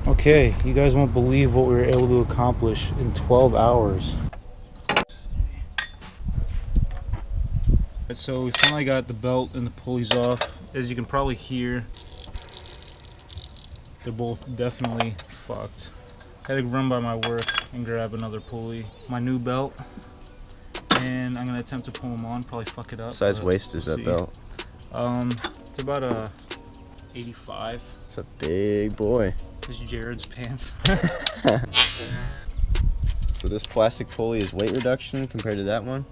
Okay, you guys won't believe what we were able to accomplish in 12 hours. So we finally got the belt and the pulleys off. As you can probably hear, they're both definitely fucked. Had to run by my work and grab another pulley. My new belt, and I'm gonna attempt to pull them on. Probably fuck it up. What size waist is that belt? It's about a 85. It's a big boy. This is Jared's pants. So this plastic pulley is weight reduction compared to that one?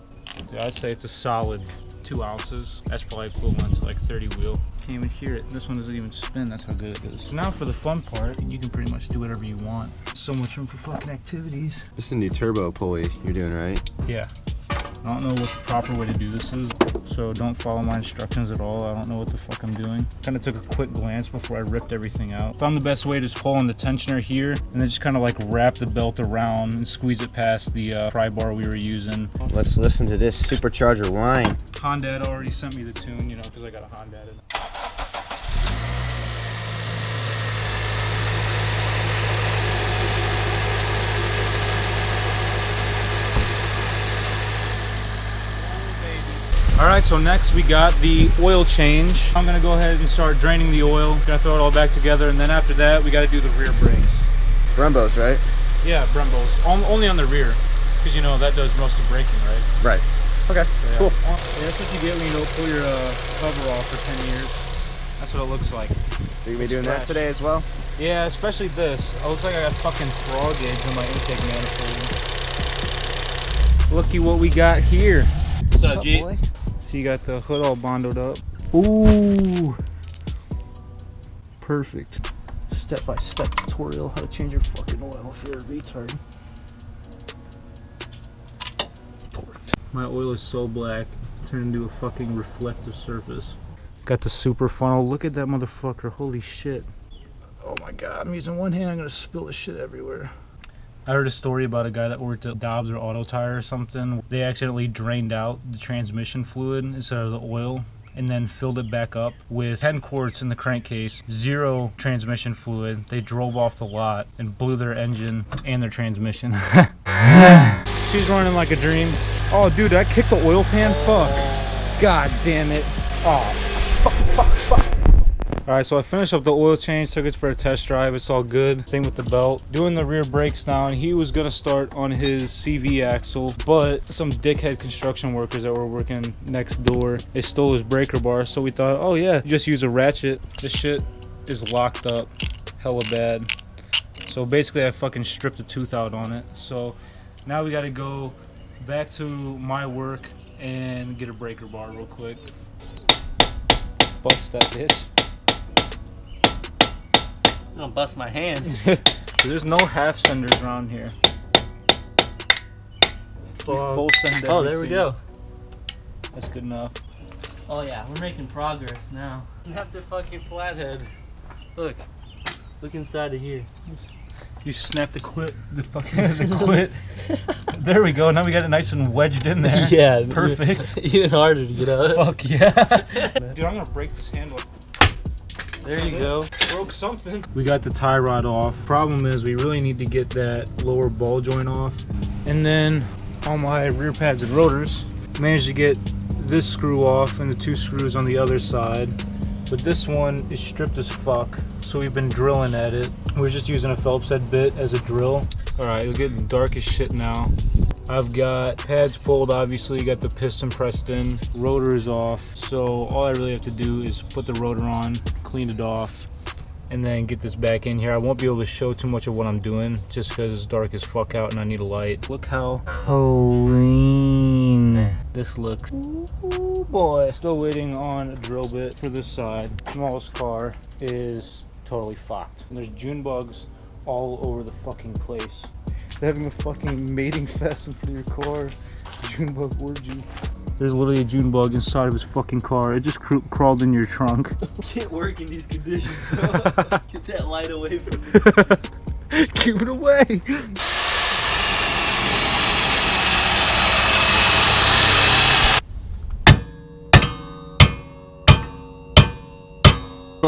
Dude, I'd say it's a solid 2 ounces. That's probably equivalent to like 30 wheel. Can't even hear it. This one doesn't even spin. That's how good it is. So now for the fun part, you can pretty much do whatever you want. So much room for fucking activities. This is a new turbo pulley you're doing, right? Yeah. I don't know what the proper way to do this is, so don't follow my instructions at all. I don't know what the fuck I'm doing. Kind of took a quick glance before I ripped everything out. Found the best way to just pull on the tensioner here, and then just kind of like wrap the belt around and squeeze it past the pry bar we were using. Let's listen to this Supercharger whine. Honda had already sent me the tune, you know, because I got a Honda. Alright, so next we got the oil change. I'm gonna go ahead and start draining the oil. Gotta throw it all back together, and then after that we gotta do the rear brakes. Brembos, right? Yeah, Brembos. Only on the rear, because you know that does most of the braking, right? Right. Okay, So, yeah. cool. Yeah, that's what you get when you don't pull your cover off for 10 years. That's what it looks like. So you gonna be doing that today as well? Yeah, especially this. It looks like I got fucking throttle gauge in my intake manifold. Looky what we got here. What's up, G? Boy? So you got the hood all bonded up. Ooh, perfect. Step-by-step tutorial how to change your fucking oil if you're a retard. Torqued. My oil is so black, it turned into a fucking reflective surface. Got the super funnel. Look at that motherfucker. Holy shit. Oh my god, I'm using one hand. I'm gonna spill this shit everywhere. I heard a story about a guy that worked at Dobbs or Auto Tire or something. They accidentally drained out the transmission fluid instead of the oil and then filled it back up with 10 quarts in the crankcase, 0 transmission fluid. They drove off the lot and blew their engine and their transmission. She's running like a dream. Oh dude, I kicked the oil pan? Fuck. God damn it. Oh, fuck. Alright, so I finished up the oil change, took it for a test drive. It's all good. Same with the belt. Doing the rear brakes now, and he was going to start on his CV axle, but some dickhead construction workers that were working next door, they stole his breaker bar. So we thought, oh yeah, just use a ratchet. This shit is locked up hella bad. So basically I fucking stripped a tooth out on it. So now we got to go back to my work and get a breaker bar real quick. Bust that bitch. I'm gonna bust my hand. There's no half senders around here. Full send. Oh, there we go. That's good enough. Oh yeah, we're making progress now. Not the fucking flathead. Look inside of here. You snap the clit, the clit. There we go. Now we got it nice and wedged in there. Yeah, perfect. Even harder to get out. Fuck yeah. Dude, I'm gonna break this handle. There you go. Broke something. We got the tie rod off. Problem is we really need to get that lower ball joint off. And then all my rear pads and rotors. Managed to get this screw off and the 2 screws on the other side. But this one is stripped as fuck. So we've been drilling at it. We're just using a Phelps head bit as a drill. Alright, it's getting dark as shit now. I've got pads pulled, obviously, got the piston pressed in, rotor is off. So all I really have to do is put the rotor on, clean it off, and then get this back in here. I won't be able to show too much of what I'm doing just because it's dark as fuck out and I need a light. Look how clean this looks. Ooh boy. Still waiting on a drill bit for this side. Smallest car is totally fucked. And there's June bugs all over the fucking place. They're having a fucking mating fest in front of your car. June bug orgy. There's literally a June bug inside of his fucking car. It just crawled in your trunk. Can't work in these conditions, bro. Get that light away from me. Keep it away.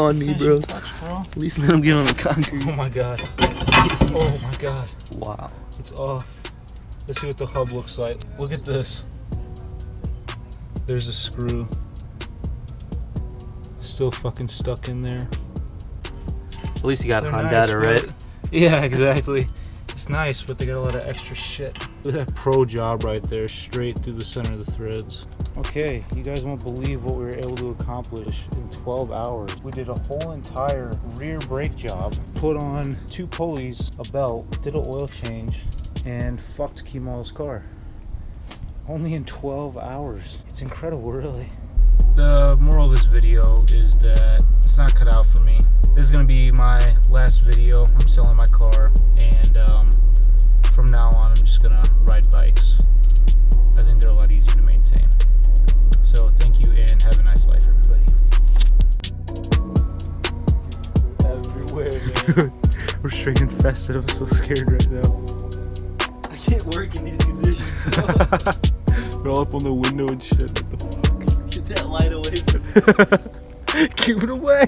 on me, bro. Touch, bro. At least let him get on the concrete. Oh my god. Oh my god. Wow. It's off. Let's see what the hub looks like. Look at this. There's a screw. Still fucking stuck in there. At least you got They're on nice, data, but- right? Yeah, exactly. It's nice, but they got a lot of extra shit. Look at that pro job right there, straight through the center of the threads. Okay, you guys won't believe what we were able to accomplish in 12 hours. We did a whole entire rear brake job, put on 2 pulleys, a belt, did an oil change, and fucked Kemal's car. Only in 12 hours. It's incredible, really. The moral of this video is that it's not cut out for me. This is gonna be my last video. I'm selling my car, and from now on I'm just gonna ride bikes. I think they're a lot easier to maintain. So thank you and have a nice life, everybody. Everywhere, man. We're straight infested. I'm so scared right now. I can't work in these conditions. We're all up on the window and shit. What the fuck? Get that light away from me. Keep it away.